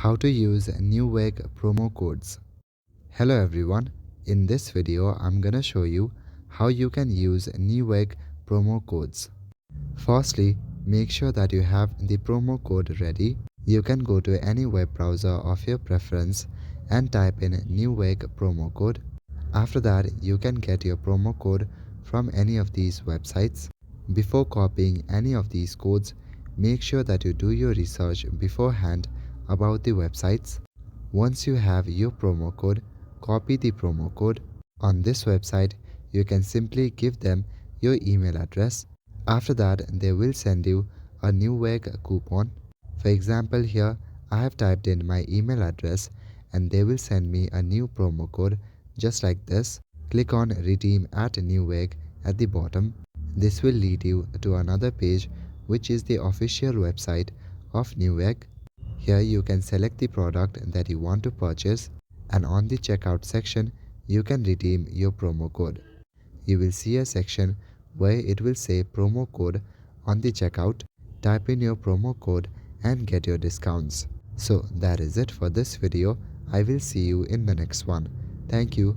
How to use Newegg promo codes. Hello everyone, in this video I'm gonna show you how you can use Newegg promo codes. Firstly, make sure that you have the promo code ready. You can go to any web browser of your preference and type in Newegg promo code. After that, you can get your promo code from any of these websites. Before copying any of these codes, make sure that you do your research beforehand about the websites. Once you have your promo code, copy the promo code. On this website, you can simply give them your email address. After that, they will send you a Newegg coupon. For example, here I have typed in my email address and they will send me a new promo code just like this. Click on Redeem at Newegg at the bottom. This will lead you to another page, which is the official website of Newegg. Here you can select the product that you want to purchase, and on the checkout section you can redeem your promo code. You will see a section where it will say promo code on the checkout. Type in your promo code and get your discounts. So that is it for this video. I will see you in the next one. Thank you.